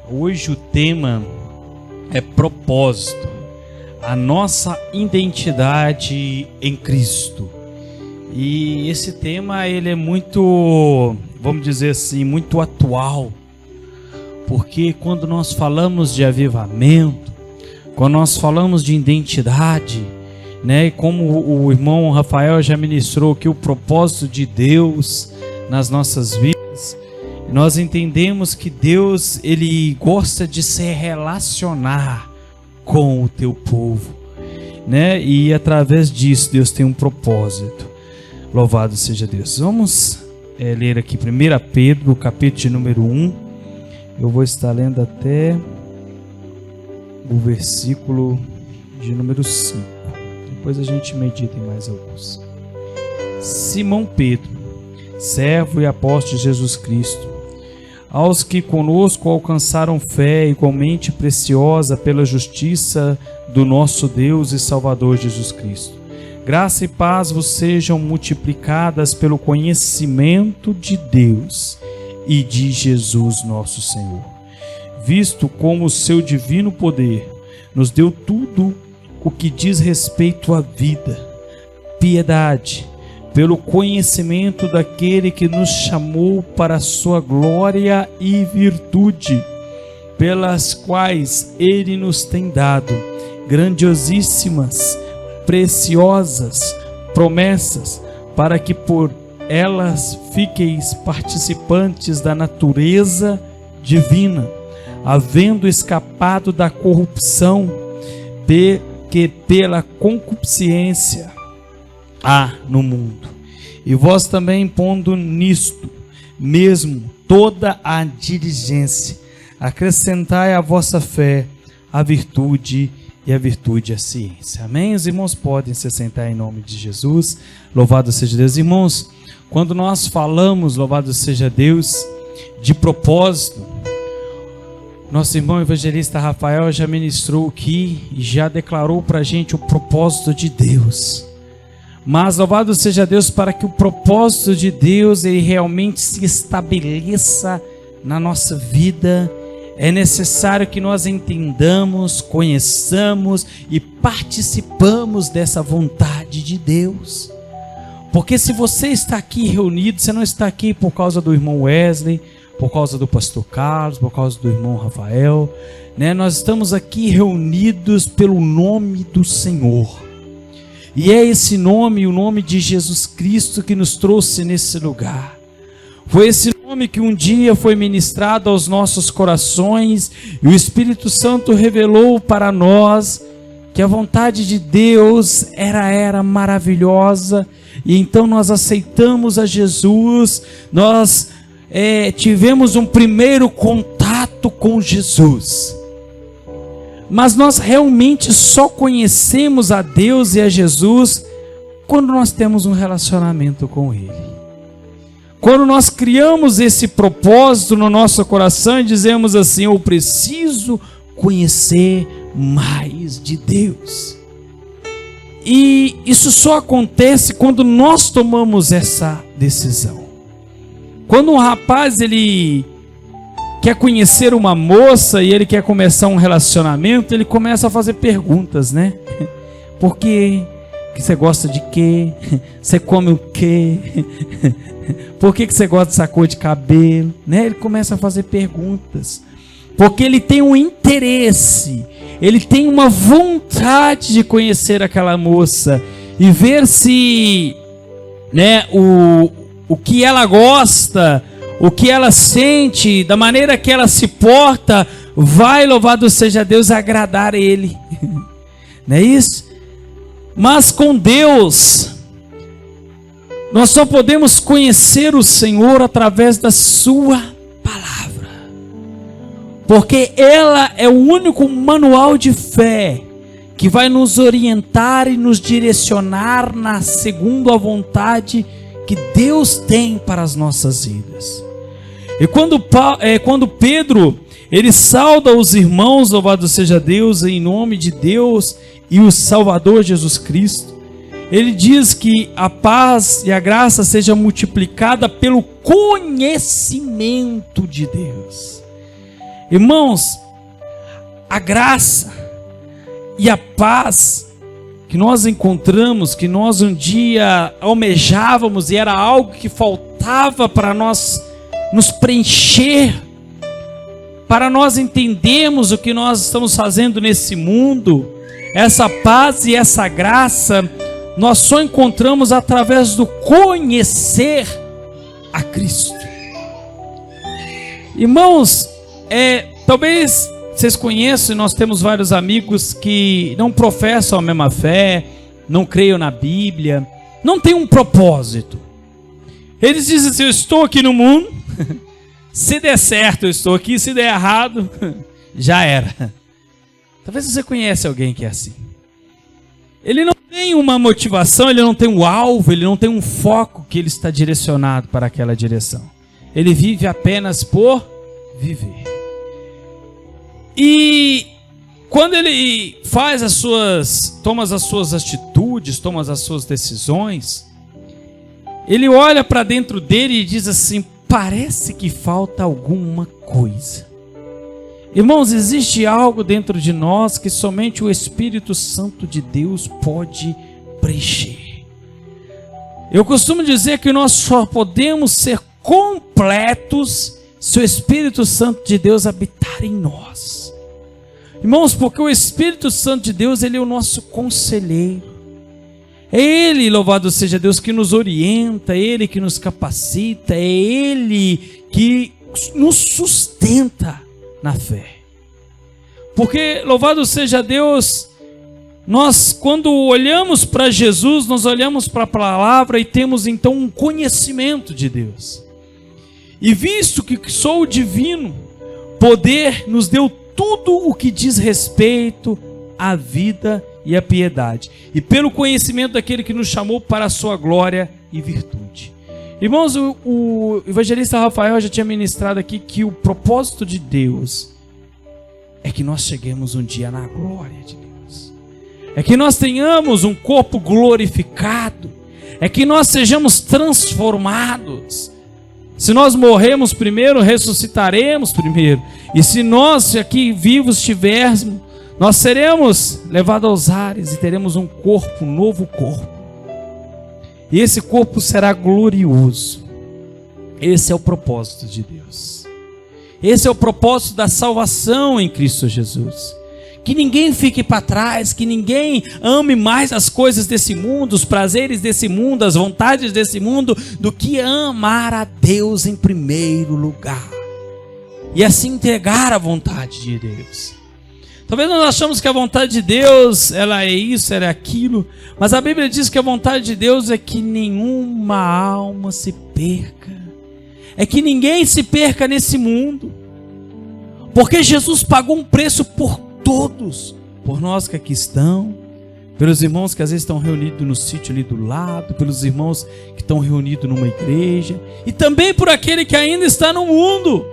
Hoje o tema é propósito, a nossa identidade em Cristo. E esse tema ele é muito, vamos dizer assim, muito atual, porque quando nós falamos de avivamento, quando nós falamos de identidade, né, e como o irmão Rafael já ministrou que o propósito de Deus nas nossas vidas, nós entendemos que Deus ele gosta de se relacionar com o teu povo, né? E através disso Deus tem um propósito. Louvado seja Deus. Vamos ler aqui 1 Pedro, capítulo de número 1. Eu vou estar lendo até o versículo de número 5. Depois a gente medita em mais alguns. Simão Pedro, servo e apóstolo de Jesus Cristo, aos que conosco alcançaram fé igualmente preciosa pela justiça do nosso Deus e Salvador Jesus Cristo. Graça e paz vos sejam multiplicadas pelo conhecimento de Deus e de Jesus nosso Senhor, visto como o seu divino poder nos deu tudo o que diz respeito à vida, piedade, pelo conhecimento daquele que nos chamou para a sua glória e virtude, pelas quais ele nos tem dado grandiosíssimas, preciosas promessas, para que por elas fiqueis participantes da natureza divina, havendo escapado da corrupção que pela concupiscência há no mundo. E vós também, pondo nisto mesmo toda a diligência, acrescentai à vossa fé a virtude, e a virtude a ciência. Amém? Os irmãos podem se sentar em nome de Jesus. Louvado seja Deus. Irmãos, quando nós falamos, louvado seja Deus, de propósito, nosso irmão evangelista Rafael já ministrou aqui e já declarou para a gente o propósito de Deus. Mas louvado seja Deus, para que o propósito de Deus ele realmente se estabeleça na nossa vida, é necessário que nós entendamos, conheçamos e participamos dessa vontade de Deus. Porque se você está aqui reunido, você não está aqui por causa do irmão Wesley, por causa do pastor Carlos, por causa do irmão Rafael, né? Nós estamos aqui reunidos pelo nome do Senhor. E é esse nome, o nome de Jesus Cristo, que nos trouxe nesse lugar. Foi esse nome que um dia foi ministrado aos nossos corações, e o Espírito Santo revelou para nós que a vontade de Deus era maravilhosa, e então nós aceitamos a Jesus, nós tivemos um primeiro contato com Jesus. Mas nós realmente só conhecemos a Deus e a Jesus quando nós temos um relacionamento com Ele. Quando nós criamos esse propósito no nosso coração e dizemos assim: eu preciso conhecer mais de Deus. E isso só acontece quando nós tomamos essa decisão. Quando um rapaz ele quer conhecer uma moça e ele quer começar um relacionamento, ele começa a fazer perguntas, né? Por quê? Que você gosta de quê? Você come o quê? Por que você gosta dessa cor de cabelo? Né? Ele começa a fazer perguntas. Porque ele tem um interesse, ele tem uma vontade de conhecer aquela moça e ver se, né, o que ela gosta, o que ela sente, da maneira que ela se porta, vai, louvado seja Deus, agradar Ele. Não é isso? Mas com Deus, nós só podemos conhecer o Senhor através da Sua Palavra. Porque ela é o único manual de fé que vai nos orientar e nos direcionar segundo a vontade que Deus tem para as nossas vidas. E quando Pedro ele sauda os irmãos, louvado seja Deus, em nome de Deus e o Salvador Jesus Cristo, ele diz que a paz e a graça seja multiplicada pelo conhecimento de Deus. Irmãos, a graça e a paz que nós encontramos, que nós um dia almejávamos e era algo que faltava para nós nos preencher, para nós entendermos o que nós estamos fazendo nesse mundo, essa paz e essa graça, nós só encontramos através do conhecer a Cristo. Irmãos, talvez vocês conheçam, nós temos vários amigos que não professam a mesma fé, não creiam na Bíblia, não têm um propósito. Eles dizem assim: eu estou aqui no mundo, se der certo eu estou aqui, se der errado, já era. Talvez você conheça alguém que é assim. Ele não tem uma motivação, ele não tem um alvo, ele não tem um foco que ele está direcionado para aquela direção. Ele vive apenas por viver. E quando ele toma as suas atitudes, toma as suas decisões, ele olha para dentro dele e diz assim: parece que falta alguma coisa. Irmãos, existe algo dentro de nós que somente o Espírito Santo de Deus pode preencher. Eu costumo dizer que nós só podemos ser completos se o Espírito Santo de Deus habitar em nós. Irmãos, porque o Espírito Santo de Deus, ele é o nosso conselheiro. É Ele, louvado seja Deus, que nos orienta, é Ele que nos capacita, é Ele que nos sustenta na fé. Porque, louvado seja Deus, nós quando olhamos para Jesus, nós olhamos para a palavra e temos então um conhecimento de Deus. E visto que sou o divino poder, nos deu tudo o que diz respeito à vida e à piedade, e pelo conhecimento daquele que nos chamou para a sua glória e virtude. Irmãos, o evangelista Rafael já tinha ministrado aqui que o propósito de Deus é que nós cheguemos um dia na glória de Deus, é que nós tenhamos um corpo glorificado, é que nós sejamos transformados. Se nós morremos primeiro, ressuscitaremos primeiro. E se nós aqui vivos estivermos, nós seremos levados aos ares e teremos um corpo, um novo corpo. E esse corpo será glorioso. Esse é o propósito de Deus. Esse é o propósito da salvação em Cristo Jesus. Que ninguém fique para trás, que ninguém ame mais as coisas desse mundo, os prazeres desse mundo, as vontades desse mundo, do que amar a Deus em primeiro lugar. E assim entregar a vontade de Deus. Talvez nós achamos que a vontade de Deus, ela é isso, ela é aquilo, mas a Bíblia diz que a vontade de Deus é que nenhuma alma se perca. É que ninguém se perca nesse mundo. Porque Jesus pagou um preço por todos, por nós que aqui estão, pelos irmãos que às vezes estão reunidos no sítio ali do lado, pelos irmãos que estão reunidos numa igreja, e também por aquele que ainda está no mundo,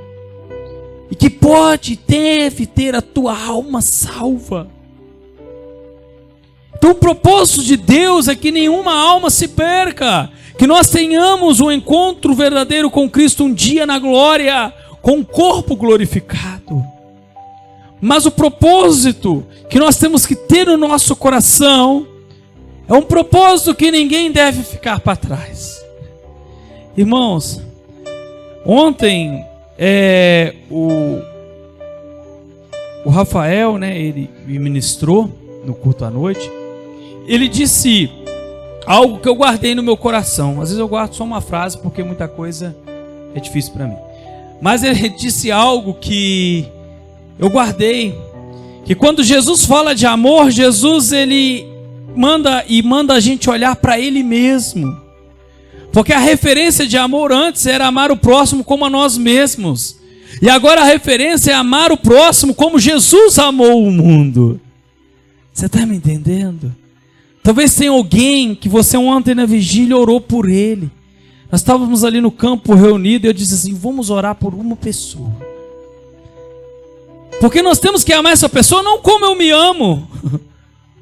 e que deve ter a tua alma salva. Então o propósito de Deus é que nenhuma alma se perca, que nós tenhamos um encontro verdadeiro com Cristo um dia na glória, com o corpo glorificado. Mas o propósito que nós temos que ter no nosso coração é um propósito que ninguém deve ficar para trás. Irmãos, ontem o Rafael, ele me ministrou no culto à noite. Ele disse algo que eu guardei no meu coração. Às vezes eu guardo só uma frase porque muita coisa é difícil para mim. Mas ele disse algo que eu guardei, que quando Jesus fala de amor, Jesus ele manda a gente olhar para Ele mesmo, porque a referência de amor antes era amar o próximo como a nós mesmos, e agora a referência é amar o próximo como Jesus amou o mundo. Você está me entendendo? Talvez tenha alguém que você ontem na vigília orou por ele. Nós estávamos ali no campo reunidos e eu disse assim: vamos orar por uma pessoa. Porque nós temos que amar essa pessoa não como eu me amo.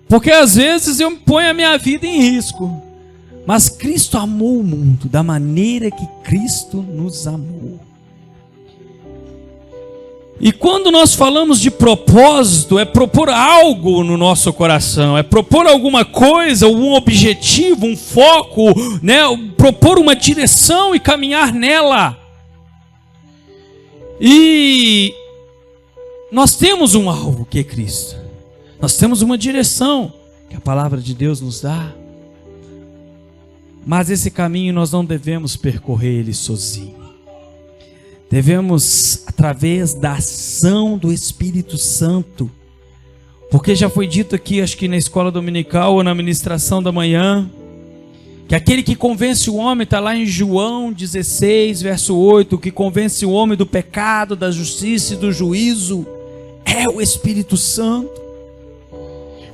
Porque às vezes eu ponho a minha vida em risco. Mas Cristo amou o mundo da maneira que Cristo nos amou. E quando nós falamos de propósito, é propor algo no nosso coração, é propor alguma coisa, um objetivo, um foco, né? Propor uma direção e caminhar nela. E nós temos um alvo que é Cristo. Nós temos uma direção que a palavra de Deus nos dá. Mas esse caminho nós não devemos percorrer ele sozinho. Devemos, através da ação do Espírito Santo, porque já foi dito aqui, acho que na escola dominical ou na ministração da manhã, que aquele que convence o homem, está lá em João 16, verso 8, que convence o homem do pecado, da justiça e do juízo, é o Espírito Santo.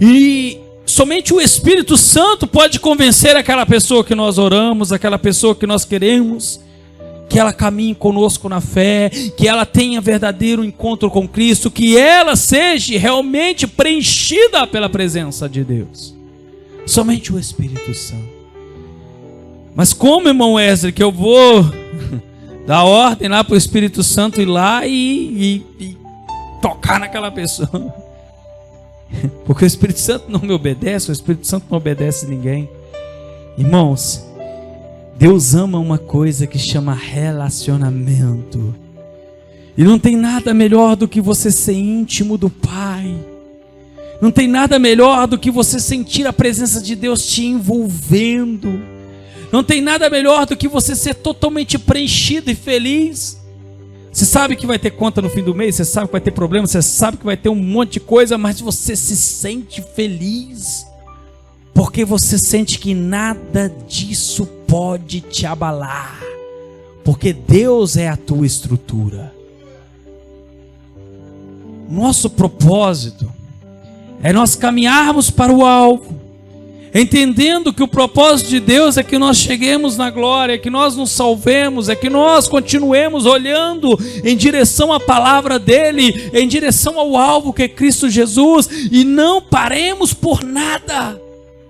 E somente o Espírito Santo pode convencer aquela pessoa que nós oramos, aquela pessoa que nós queremos, que ela caminhe conosco na fé, que ela tenha verdadeiro encontro com Cristo, que ela seja realmente preenchida pela presença de Deus. Somente o Espírito Santo. Mas como, irmão Wesley, que eu vou dar ordem lá para o Espírito Santo ir lá e tocar naquela pessoa? Porque o Espírito Santo não me obedece, o Espírito Santo não obedece ninguém. Irmãos, Deus ama uma coisa que chama relacionamento. E não tem nada melhor do que você ser íntimo do Pai. Não tem nada melhor do que você sentir a presença de Deus te envolvendo. Não tem nada melhor do que você ser totalmente preenchido e feliz. Você sabe que vai ter conta no fim do mês, você sabe que vai ter problema, você sabe que vai ter um monte de coisa, mas você se sente feliz. Porque você sente que nada disso pode te abalar. Porque Deus é a tua estrutura. Nosso propósito é nós caminharmos para o alvo, entendendo que o propósito de Deus é que nós cheguemos na glória, que nós nos salvemos, é que nós continuemos olhando em direção à palavra dele, em direção ao alvo que é Cristo Jesus, e não paremos por nada.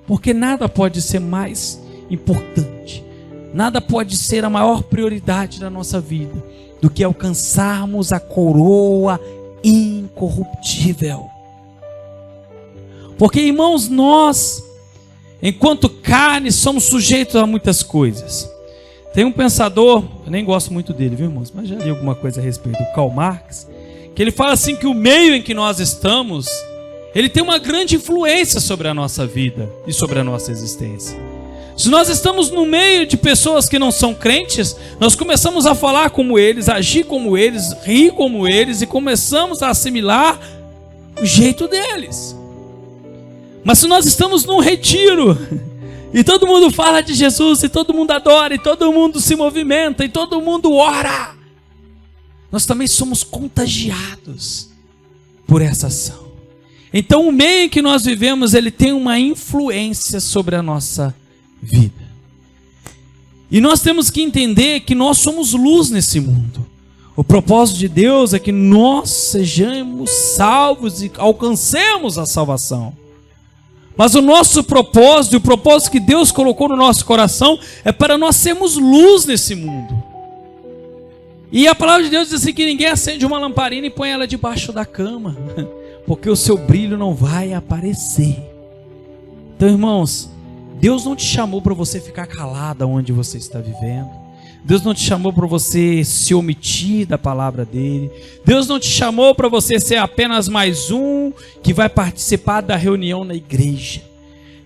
Porque nada pode ser mais importante, nada pode ser a maior prioridade da nossa vida do que alcançarmos a coroa incorruptível. Porque, irmãos, nós, enquanto carne, somos sujeitos a muitas coisas. Tem um pensador, eu nem gosto muito dele, viu, irmãos? Mas já li alguma coisa a respeito do Karl Marx, que ele fala assim que o meio em que nós estamos, ele tem uma grande influência sobre a nossa vida e sobre a nossa existência. Se nós estamos no meio de pessoas que não são crentes, nós começamos a falar como eles, agir como eles, rir como eles, e começamos a assimilar o jeito deles. Mas se nós estamos num retiro, e todo mundo fala de Jesus, e todo mundo adora, e todo mundo se movimenta, e todo mundo ora, nós também somos contagiados por essa ação. Então o meio em que nós vivemos, ele tem uma influência sobre a nossa vida. E nós temos que entender que nós somos luz nesse mundo. O propósito de Deus é que nós sejamos salvos e alcancemos a salvação. Mas o nosso propósito, o propósito que Deus colocou no nosso coração, é para nós sermos luz nesse mundo. E a palavra de Deus diz assim que ninguém acende uma lamparina e põe ela debaixo da cama, porque o seu brilho não vai aparecer. Então, irmãos, Deus não te chamou para você ficar calado onde você está vivendo. Deus não te chamou para você se omitir da palavra dele. Deus não te chamou para você ser apenas mais um que vai participar da reunião na igreja.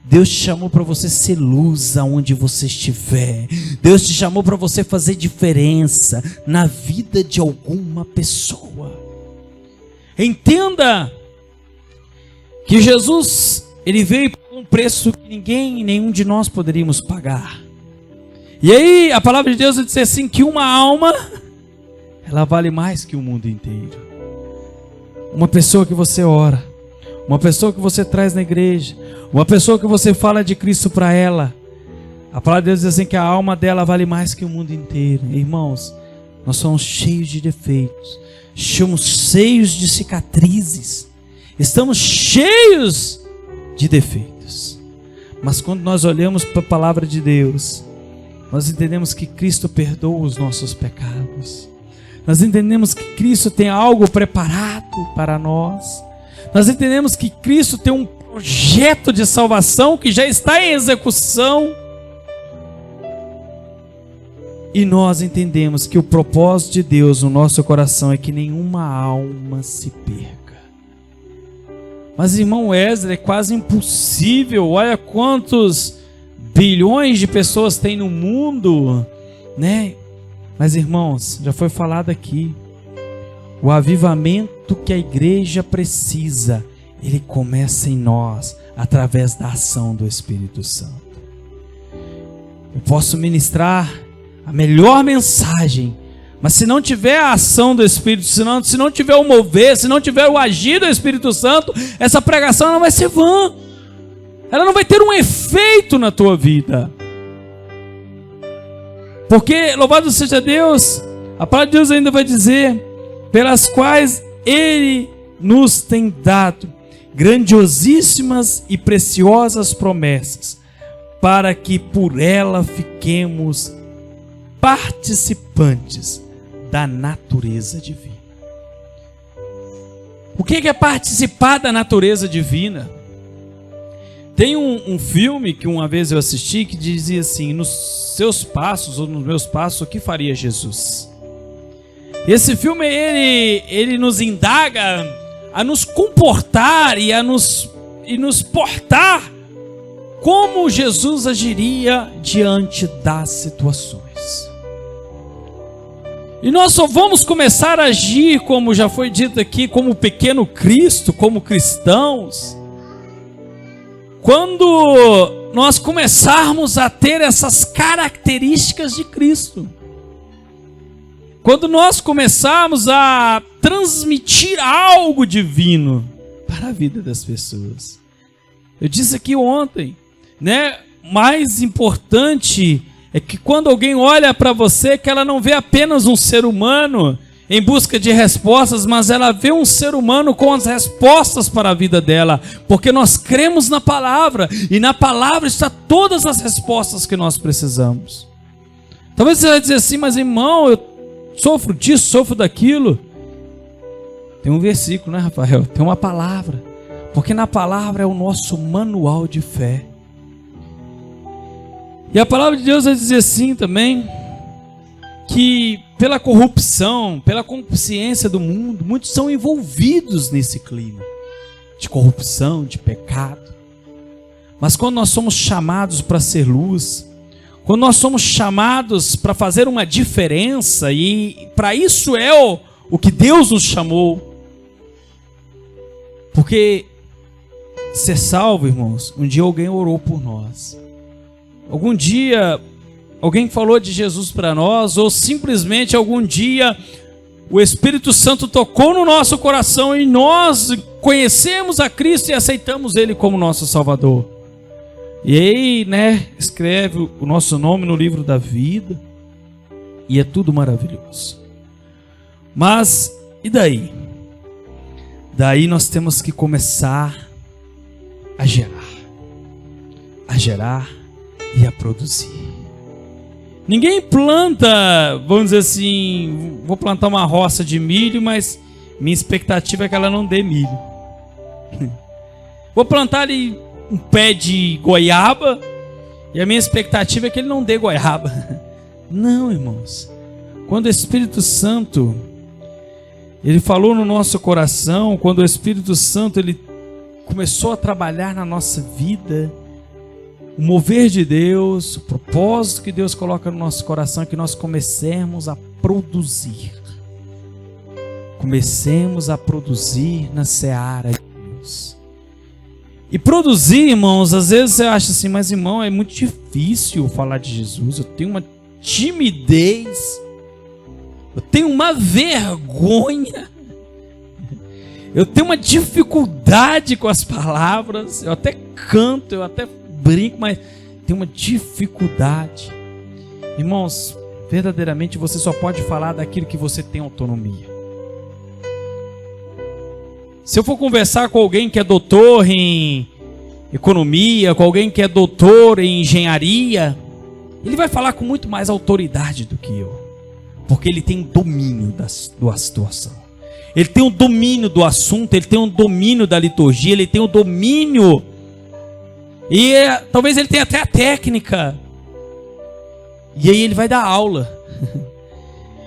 Deus te chamou para você ser luz aonde você estiver. Deus te chamou para você fazer diferença na vida de alguma pessoa. Entenda que Jesus, ele veio por um preço que ninguém, nenhum de nós poderíamos pagar. E aí a palavra de Deus diz assim que uma alma, ela vale mais que o mundo inteiro. Uma pessoa que você ora, uma pessoa que você traz na igreja, uma pessoa que você fala de Cristo para ela, a palavra de Deus diz assim que a alma dela vale mais que o mundo inteiro. Irmãos, nós somos cheios de defeitos, somos cheios de cicatrizes, estamos cheios de defeitos. Mas quando nós olhamos para a palavra de Deus, nós entendemos que Cristo perdoa os nossos pecados. Nós entendemos que Cristo tem algo preparado para nós. Nós entendemos que Cristo tem um projeto de salvação que já está em execução. E nós entendemos que o propósito de Deus no nosso coração é que nenhuma alma se perca. Mas, irmão Wesley, é quase impossível. Olha quantos bilhões de pessoas tem no mundo, né? Mas, irmãos, já foi falado aqui. O avivamento que a igreja precisa, ele começa em nós, através da ação do Espírito Santo. Eu posso ministrar a melhor mensagem, mas se não tiver a ação do Espírito Santo, se não tiver o mover, se não tiver o agir do Espírito Santo, essa pregação não vai ser vã. Ela não vai ter um efeito na tua vida. Porque, louvado seja Deus, a palavra de Deus ainda vai dizer, pelas quais Ele nos tem dado grandiosíssimas e preciosas promessas, para que por ela fiquemos participantes da natureza divina. O que é participar da natureza divina? Tem um filme que uma vez eu assisti que dizia assim: nos seus passos ou nos meus passos, o que faria Jesus? Esse filme ele nos indaga a nos comportar e nos portar como Jesus agiria diante das situações. E nós só vamos começar a agir, como já foi dito aqui, como o pequeno Cristo, como cristãos, quando nós começarmos a ter essas características de Cristo. Quando nós começarmos a transmitir algo divino para a vida das pessoas. Eu disse aqui ontem, né? Mais importante é que quando alguém olha para você, que ela não vê apenas um ser humano em busca de respostas, mas ela vê um ser humano com as respostas para a vida dela, porque nós cremos na palavra, e na palavra está todas as respostas que nós precisamos. Talvez você vai dizer assim: mas irmão, eu sofro disso, sofro daquilo. Tem um versículo, né, Rafael? Tem uma palavra, porque na palavra é o nosso manual de fé. E a palavra de Deus vai dizer assim também, que pela corrupção, pela consciência do mundo, muitos são envolvidos nesse clima de corrupção, de pecado. Mas quando nós somos chamados para ser luz, quando nós somos chamados para fazer uma diferença, e para isso é o que Deus nos chamou. Porque ser salvo, irmãos, um dia alguém orou por nós. Algum dia alguém falou de Jesus para nós, ou simplesmente algum dia o Espírito Santo tocou no nosso coração e nós conhecemos a Cristo e aceitamos Ele como nosso Salvador. E aí, né, escreve o nosso nome no livro da vida, e é tudo maravilhoso. Mas, e daí? Daí nós temos que começar a gerar e a produzir. Ninguém planta, vamos dizer assim, vou plantar uma roça de milho, mas minha expectativa é que ela não dê milho. Vou plantar ali um pé de goiaba, e a minha expectativa é que ele não dê goiaba. Não, irmãos. Quando o Espírito Santo, ele falou no nosso coração, quando o Espírito Santo, ele começou a trabalhar na nossa vida, o mover de Deus, o propósito que Deus coloca no nosso coração é que nós comecemos a produzir. Comecemos a produzir na seara de Deus. E produzir, irmãos, às vezes você acha assim: mas irmão, é muito difícil falar de Jesus, eu tenho uma timidez, eu tenho uma vergonha, eu tenho uma dificuldade com as palavras, eu até canto, eu até brinco, mas tem uma dificuldade. Irmãos, verdadeiramente você só pode falar daquilo que você tem autonomia. Se eu for conversar com alguém que é doutor em economia, com alguém que é doutor em engenharia, ele vai falar com muito mais autoridade do que eu. Porque ele tem domínio da situação. Ele tem o domínio do assunto, ele tem o domínio da liturgia, ele tem o domínio. E talvez ele tenha até a técnica. E aí ele vai dar aula.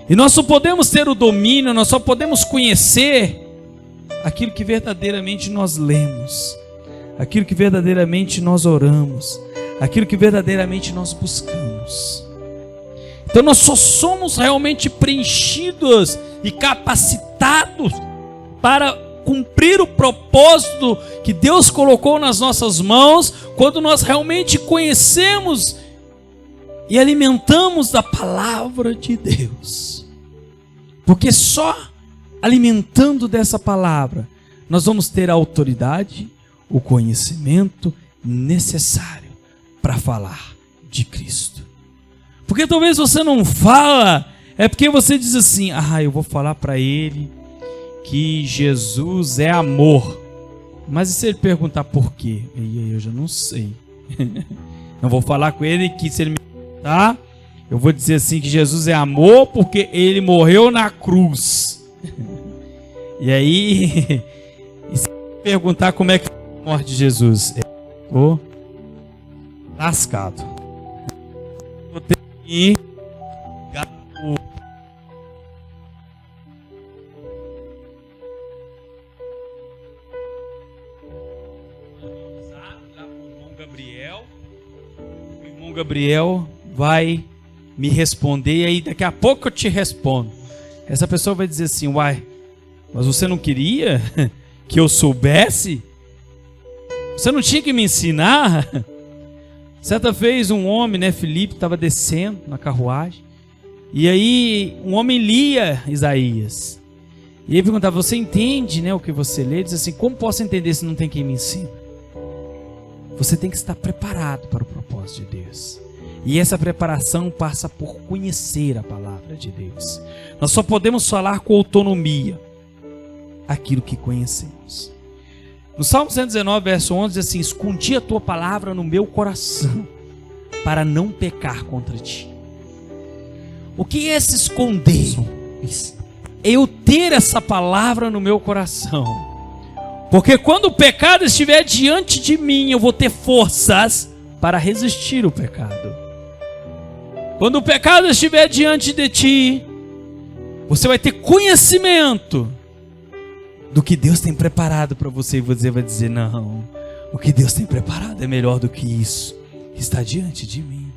E nós só podemos ter o domínio, nós só podemos conhecer aquilo que verdadeiramente nós lemos, aquilo que verdadeiramente nós oramos, aquilo que verdadeiramente nós buscamos. Então nós só somos realmente preenchidos e capacitados para cumprir o propósito que Deus colocou nas nossas mãos, quando nós realmente conhecemos e alimentamos da palavra de Deus. Porque só alimentando dessa palavra nós vamos ter a autoridade, o conhecimento necessário para falar de Cristo. Porque talvez você não fala, é porque você diz assim: eu vou falar para ele que Jesus é amor. Mas e se ele perguntar por quê? E aí eu já não sei. Não vou falar com ele que, se ele me perguntar, eu vou dizer assim que Jesus é amor porque ele morreu na cruz. E aí, e se ele perguntar como é que foi a morte de Jesus, eu tô lascado. Vou ter que ir o irmão Gabriel vai me responder, e aí daqui a pouco eu te respondo. Essa pessoa vai dizer assim: uai, mas você não queria que eu soubesse? Você não tinha que me ensinar? Certa vez um homem, Filipe, estava descendo na carruagem, e aí um homem lia Isaías, e ele perguntava: você entende, o que você lê? Ele diz assim: como posso entender se não tem quem me ensina? Você tem que estar preparado para o propósito de Deus. E essa preparação passa por conhecer a palavra de Deus. Nós só podemos falar com autonomia aquilo que conhecemos. No Salmo 119, verso 11, diz assim: escondi a tua palavra no meu coração, para não pecar contra ti. O que é se esconder? É eu ter essa palavra no meu coração. Porque quando o pecado estiver diante de mim, eu vou ter forças para resistir ao pecado. Quando o pecado estiver diante de ti, você vai ter conhecimento do que Deus tem preparado para você, e você vai dizer: não, o que Deus tem preparado é melhor do que isso que está diante de mim.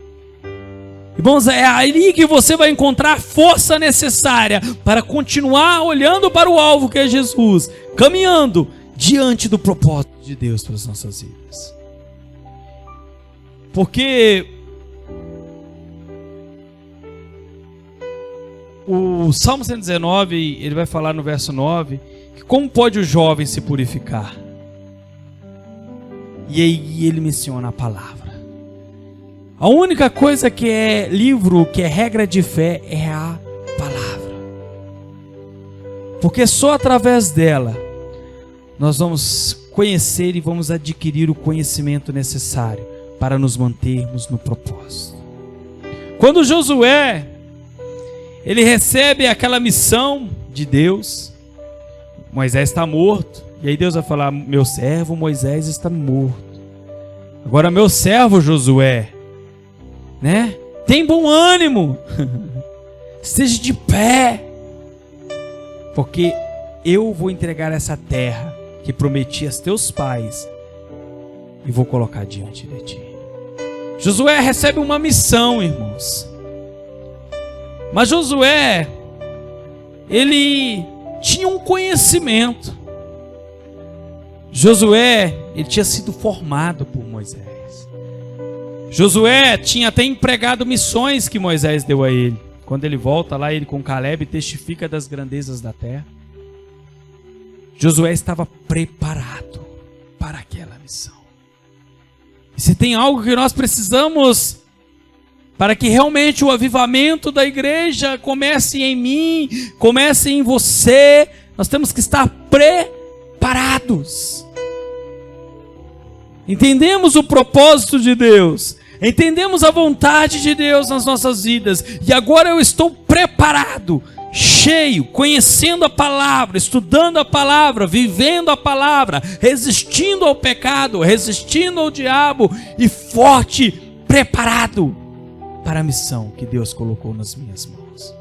Irmãos, é ali que você vai encontrar a força necessária para continuar olhando para o alvo, que é Jesus, caminhando diante do propósito de Deus para as nossas vidas. Porque o Salmo 119, ele vai falar no verso 9, que como pode o jovem se purificar? E aí ele menciona a palavra. A única coisa que é livro, que é regra de fé, é a palavra. Porque só através dela nós vamos conhecer e vamos adquirir o conhecimento necessário para nos mantermos no propósito. Quando Josué, ele recebe aquela missão de Deus, Moisés está morto, e aí Deus vai falar: meu servo Moisés está morto. Agora meu servo Josué, tem bom ânimo, esteja de pé, porque eu vou entregar essa terra que prometi aos teus pais e vou colocar diante de ti. Josué recebe uma missão, irmãos. Mas Josué, ele tinha um conhecimento. Josué, ele tinha sido formado por Moisés. Josué tinha até empregado missões que Moisés deu a ele. Quando ele volta lá, ele com Caleb testifica das grandezas da terra. Josué estava preparado para aquela missão. E se tem algo que nós precisamos para que realmente o avivamento da igreja comece em mim, comece em você, nós temos que estar preparados. Entendemos o propósito de Deus, entendemos a vontade de Deus nas nossas vidas, e agora eu estou preparado, cheio, conhecendo a palavra, estudando a palavra, vivendo a palavra, resistindo ao pecado, resistindo ao diabo, e forte, preparado para a missão que Deus colocou nas minhas mãos.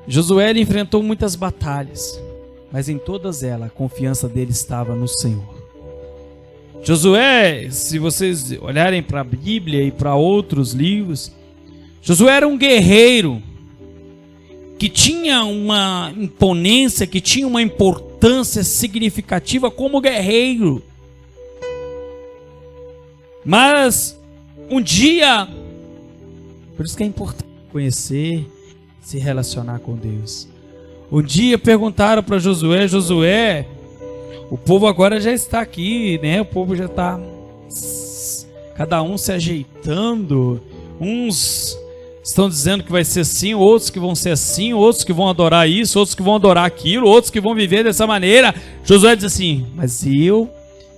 Josué enfrentou muitas batalhas, mas em todas elas a confiança dele estava no Senhor. Josué, se vocês olharem para a Bíblia e para outros livros, Josué era um guerreiro que tinha uma imponência, que tinha uma importância significativa como guerreiro. Mas um dia, por isso que é importante conhecer, se relacionar com Deus. Um dia perguntaram para Josué: Josué, o povo agora já está aqui, né? O povo já está, cada um se ajeitando. Uns estão dizendo que vai ser assim, outros que vão ser assim, outros que vão adorar isso, outros que vão adorar aquilo, outros que vão viver dessa maneira. Josué diz assim: mas eu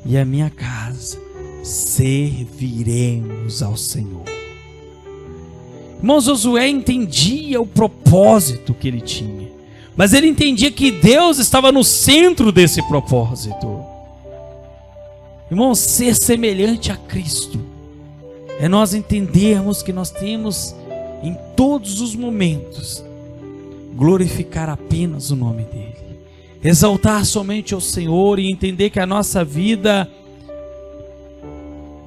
e a minha casa serviremos ao Senhor. Irmão, Josué entendia o propósito que ele tinha, mas ele entendia que Deus estava no centro desse propósito. Irmão, ser semelhante a Cristo é nós entendermos que nós temos em todos os momentos glorificar apenas o nome dele, exaltar somente ao Senhor, e entender que a nossa vida,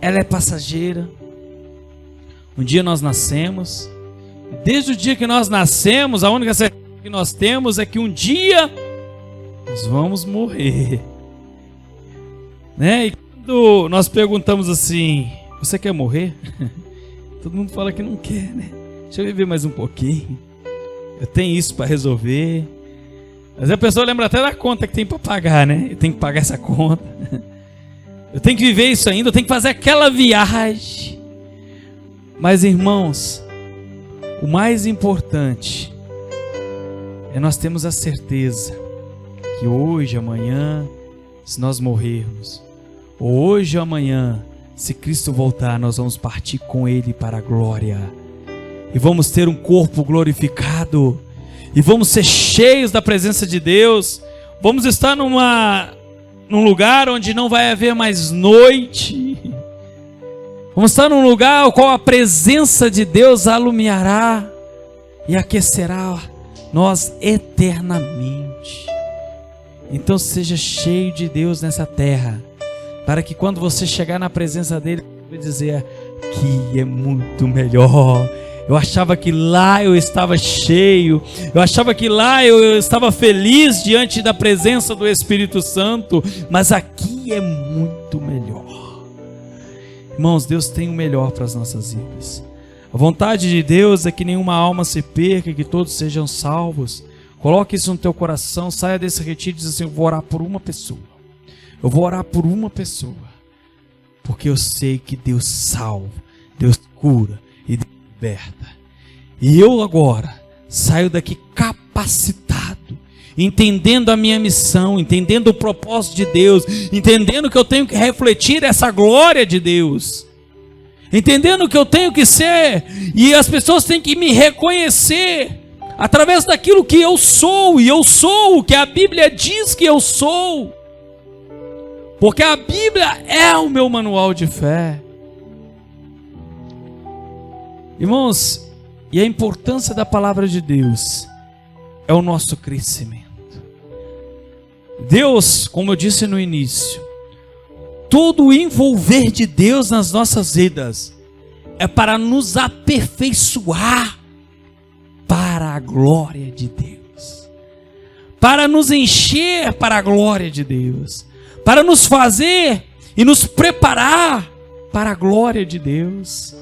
ela é passageira. Um dia nós nascemos, desde o dia que nós nascemos, a única certeza que nós temos é que um dia nós vamos morrer, né? E quando nós perguntamos assim: você quer morrer? Todo mundo fala que não quer, né? Deixa eu viver mais um pouquinho, eu tenho isso para resolver. Mas a pessoa lembra até da conta que tem para pagar, né? Eu tenho que pagar essa conta, eu tenho que viver isso ainda, eu tenho que fazer aquela viagem. Mas, irmãos, o mais importante é nós termos a certeza que hoje, amanhã, se nós morrermos, ou hoje ou amanhã, se Cristo voltar, nós vamos partir com Ele para a glória, e vamos ter um corpo glorificado, e vamos ser cheios da presença de Deus. Vamos estar num lugar onde não vai haver mais noite. Vamos estar num lugar ao qual a presença de Deus alumiará e aquecerá nós eternamente. Então seja cheio de Deus nessa terra, para que quando você chegar na presença dele, você vai dizer: aqui é muito melhor. Eu achava que lá eu estava cheio, eu achava que lá eu estava feliz diante da presença do Espírito Santo, mas aqui é muito melhor. Irmãos, Deus tem o melhor para as nossas vidas. A vontade de Deus é que nenhuma alma se perca, que todos sejam salvos. Coloque isso no teu coração, saia desse retiro e diz assim: eu vou orar por uma pessoa. Eu vou orar por uma pessoa, porque eu sei que Deus salva, Deus cura e Deus liberta. E eu agora saio daqui capacitado, entendendo a minha missão, entendendo o propósito de Deus, entendendo que eu tenho que refletir essa glória de Deus, entendendo que eu tenho que ser, e as pessoas têm que me reconhecer através daquilo que eu sou, e eu sou o que a Bíblia diz que eu sou, porque a Bíblia é o meu manual de fé. Irmãos, e a importância da palavra de Deus é o nosso crescimento. Deus, como eu disse no início, todo o envolver de Deus nas nossas vidas é para nos aperfeiçoar para a glória de Deus, para nos encher para a glória de Deus, para nos fazer e nos preparar para a glória de Deus.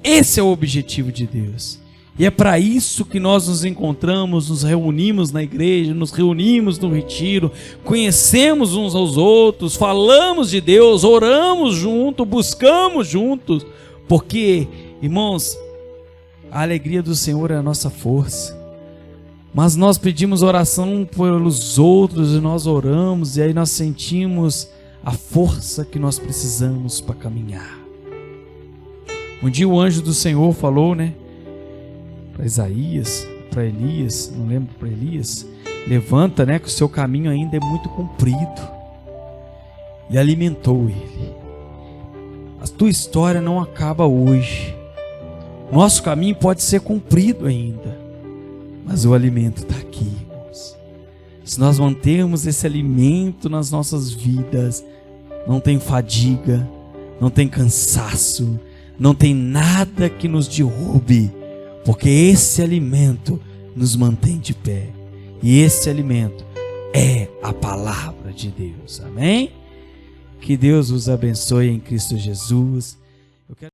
Esse é o objetivo de Deus. E é para isso que nós nos encontramos, nos reunimos na igreja, nos reunimos no retiro, conhecemos uns aos outros, falamos de Deus, oramos juntos, buscamos juntos, porque, irmãos, a alegria do Senhor é a nossa força. Mas nós pedimos oração pelos outros e nós oramos, e aí nós sentimos a força que nós precisamos para caminhar. Um dia o anjo do Senhor falou, para Isaías, para Elias, não lembro, para Elias, levanta, que o seu caminho ainda é muito comprido. E alimentou ele. A tua história não acaba hoje. Nosso caminho pode ser cumprido ainda, mas o alimento está aqui, irmãos. Se nós mantermos esse alimento nas nossas vidas, não tem fadiga, não tem cansaço, não tem nada que nos derrube, porque esse alimento nos mantém de pé. E esse alimento é a palavra de Deus. Amém? Que Deus os abençoe em Cristo Jesus.